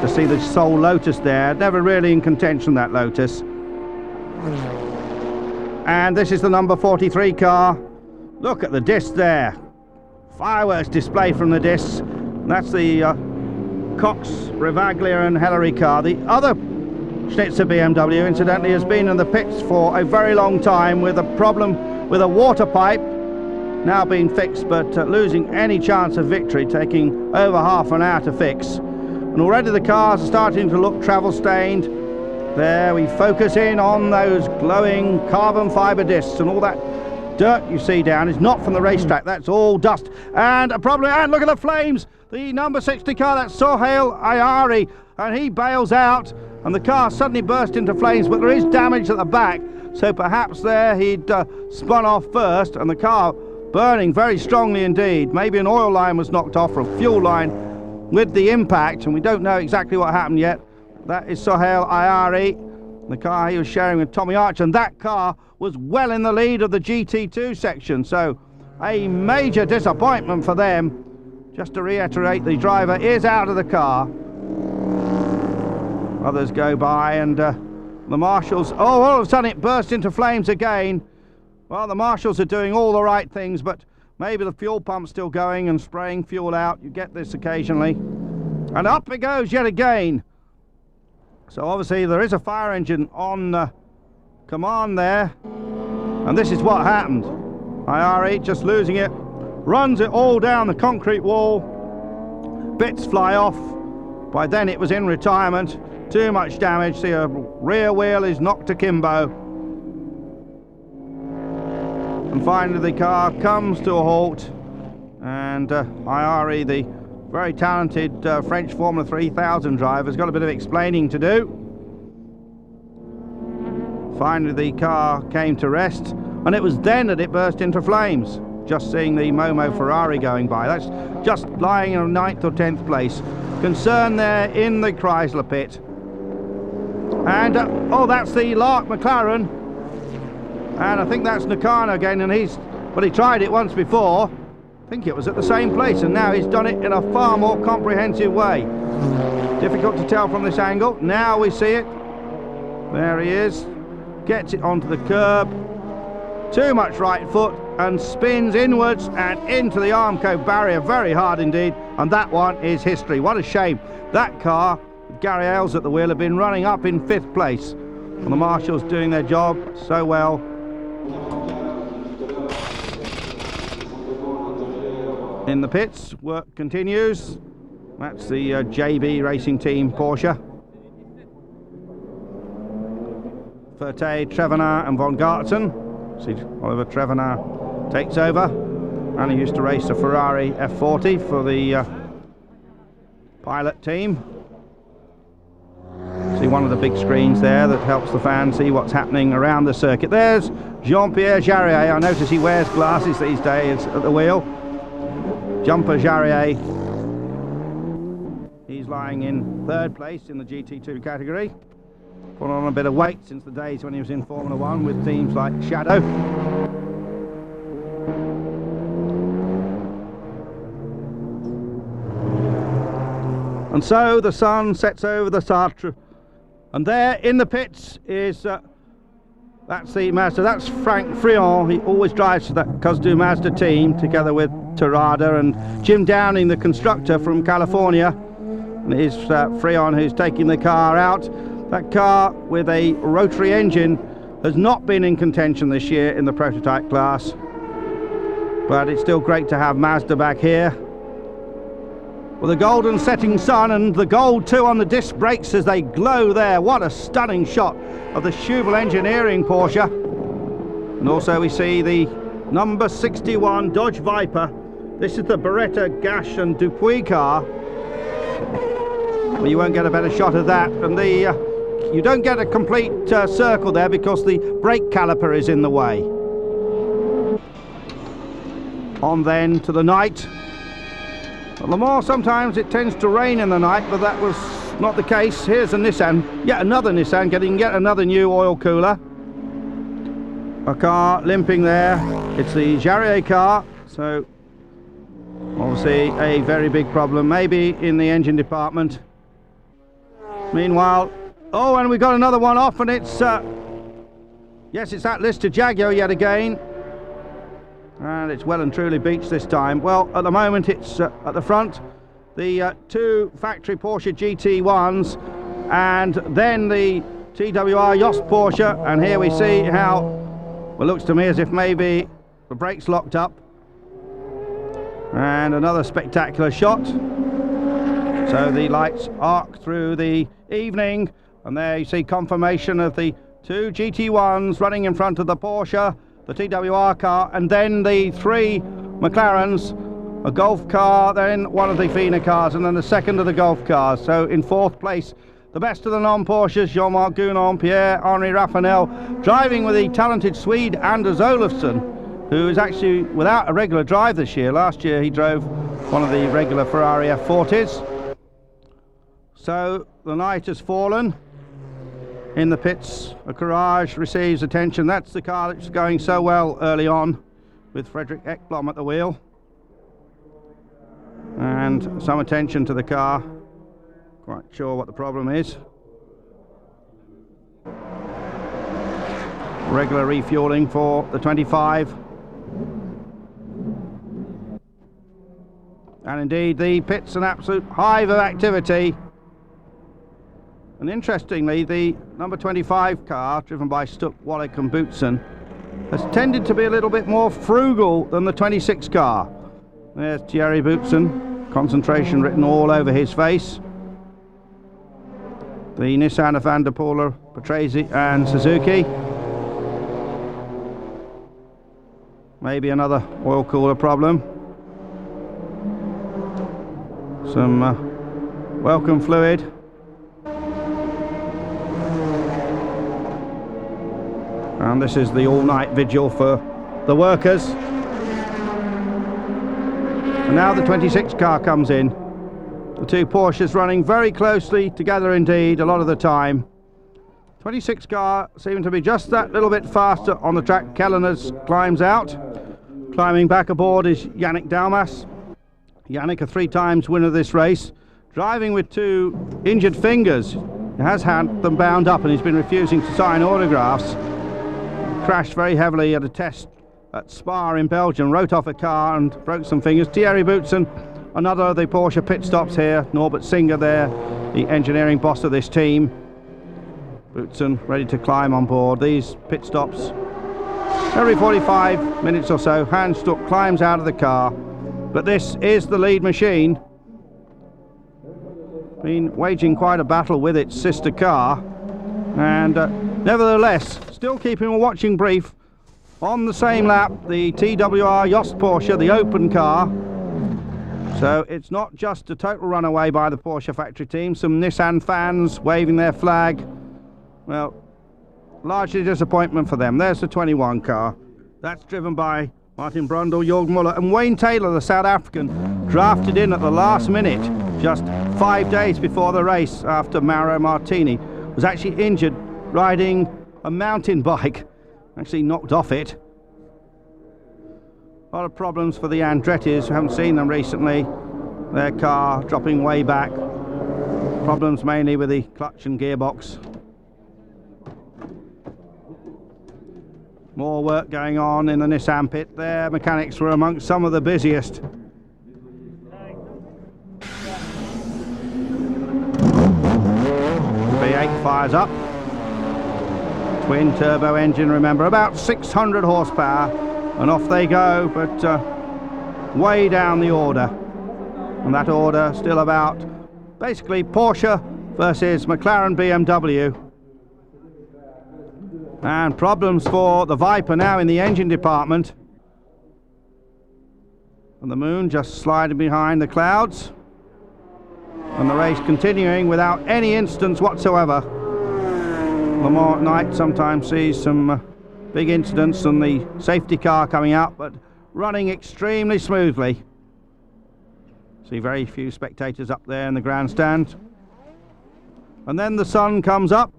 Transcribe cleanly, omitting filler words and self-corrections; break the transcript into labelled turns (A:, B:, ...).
A: to see the Seoul Lotus there. Never really in contention, that Lotus. And this is the number 43 car. Look at the disc there. Fireworks display from the discs. That's the Cox, Rivaglia and Hillary car. The other Schnitzer BMW, incidentally, has been in the pits for a very long time with a problem with a water pipe, now being fixed, but losing any chance of victory, taking over half an hour to fix. And already the cars are starting to look travel stained. There we focus in on those glowing carbon fibre discs, and all that dirt you see down is not from the racetrack, that's all dust. And a problem, and look at the flames! The number 60 car, that's Sohail Ayari, and he bails out, and the car suddenly burst into flames, but there is damage at the back, so perhaps there he'd spun off first, and the car burning very strongly indeed. Maybe an oil line was knocked off, or a fuel line with the impact, and we don't know exactly what happened yet. That is Sohail Ayari, the car he was sharing with Tommy Archer, and that car was well in the lead of the GT2 section, so a major disappointment for them. Just to reiterate, the driver is out of the car. Others go by, and the marshals, oh, all of a sudden it burst into flames again. Well, the marshals are doing all the right things, but maybe the fuel pump's still going and spraying fuel out. You get this occasionally. And up it goes yet again. So obviously there is a fire engine on command there, and this is what happened. Ayari just losing it, runs it all down the concrete wall, bits fly off. By then it was in retirement, too much damage. The rear wheel is knocked akimbo, and finally the car comes to a halt, and Ayari, the very talented French Formula 3000 driver, has got a bit of explaining to do. Finally the car came to rest, and it was then that it burst into flames. Just seeing the Momo Ferrari going by, that's just lying in a 9th or 10th place. Concern there in the Chrysler pit. And oh, that's the Lark McLaren, and I think that's Nakano again, and he tried it once before. I think it was at the same place, and now he's done it in a far more comprehensive way. Difficult to tell from this angle. Now we see it. There he is. Gets it onto the curb. Too much right foot, and spins inwards and into the Armco barrier very hard indeed, and that one is history. What a shame. That car, with Gary Ailes at the wheel, had been running up in 5th place, and the marshals doing their job so well. In the pits, work continues. That's the JB Racing Team Porsche. Ferté, Trevenard and Von Gartzen. See, Oliver Trevenard takes over, and he used to race a Ferrari F40 for the pilot team. See one of the big screens there that helps the fans see what's happening around the circuit. There's Jean-Pierre Jarier. I notice he wears glasses these days at the wheel. Jumper Jarier. He's lying in 3rd place in the GT2 category. Put on a bit of weight since the days when he was in Formula 1 with teams like Shadow. And so the sun sets over the Sartre, and there in the pits is that's the Mazda. That's Frank Frion. He always drives for that Cosdu Mazda team together with Terada, and Jim Downing, the constructor from California. And it is Frion who's taking the car out. That car with a rotary engine has not been in contention this year in the prototype class, but it's still great to have Mazda back here. With a golden setting sun, and the gold too on the disc brakes as they glow there. What a stunning shot of the Schubel Engineering Porsche. And also we see the number 61 Dodge Viper. This is the Beretta, Gash and Dupuis car. Well, you won't get a better shot of that, and you don't get a complete circle there because the brake caliper is in the way. On then to the night. At Le Mans sometimes it tends to rain in the night, but that was not the case. Here's a Nissan, yet another Nissan getting yet another new oil cooler. A car limping there. It's the Jarier car, so obviously a very big problem, maybe in the engine department. Meanwhile, oh, and we got another one off, and it's yes, it's that Lister Jaguar yet again, and it's well and truly beached this time. Well, at the moment it's at the front, the two factory Porsche GT1s, and then the TWR Yost Porsche, and here we see how, well, it looks to me as if maybe the brakes locked up, and another spectacular shot. So the lights arc through the evening, and there you see confirmation of the two GT1s running in front of the Porsche, the TWR car, and then the three McLarens, a Golf car, then one of the FINA cars, and then the second of the Golf cars. So in fourth place, the best of the non-Porsches, Jean-Marc Gounon, Pierre-Henri Raffanel, driving with the talented Swede Anders Olofsson, who is actually without a regular drive this year. Last year he drove one of the regular Ferrari F40s. So the night has fallen. In the pits, a Courage receives attention. That's the car that's going so well early on, with Frederick Ekblom at the wheel. And some attention to the car. Quite sure what the problem is. Regular refueling for the 25. And indeed, the pit's an absolute hive of activity. And interestingly, the number 25 car, driven by Stuck, Wallach and Boutsen, has tended to be a little bit more frugal than the 26 car. There's Thierry Boutsen, concentration written all over his face. The Nissan of Van der Poel, Patrese and Suzuki. Maybe another oil cooler problem. Some welcome fluid. And this is the all-night vigil for the workers. And now the 26 car comes in. The two Porsches running very closely together indeed a lot of the time. 26 car seemed to be just that little bit faster on the track. Kellener climbs out. Climbing back aboard is Yannick Dalmas. Yannick, a 3 times winner of this race, driving with 2 injured fingers. He has had them bound up and he's been refusing to sign autographs. Crashed very heavily at a test at Spa in Belgium, wrote off a car and broke some fingers. Thierry Boutsen, another of the Porsche pit stops here. Norbert Singer there, the engineering boss of this team. Boutsen ready to climb on board. These pit stops every 45 minutes or so. Hans Stuck climbs out of the car, but this is the lead machine. Been waging quite a battle with its sister car, and nevertheless still keeping a watching brief. On the same lap, the TWR Yost Porsche, the open car. So it's not just a total runaway by the Porsche factory team. Some Nissan fans waving their flag. Well, largely disappointment for them. There's the 21 car. That's driven by Martin Brundle, Jörg Müller and Wayne Taylor, the South African, drafted in at the last minute, just 5 days before the race, after Mauro Martini was actually injured riding a mountain bike, actually knocked off it. A lot of problems for the Andrettis, who haven't seen them recently. Their car dropping way back. Problems mainly with the clutch and gearbox. More work going on in the Nissan pit there. Mechanics were amongst some of the busiest. V8 fires up. Twin turbo engine, remember, about 600 horsepower, and off they go, but way down the order. And that order still about basically Porsche versus McLaren BMW. And problems for the Viper now in the engine department. And the moon just sliding behind the clouds. And the race continuing without any incidents whatsoever. Le Mans at night sometimes sees some big incidents and the safety car coming out, but running extremely smoothly. See very few spectators up there in the grandstand. And then the sun comes up.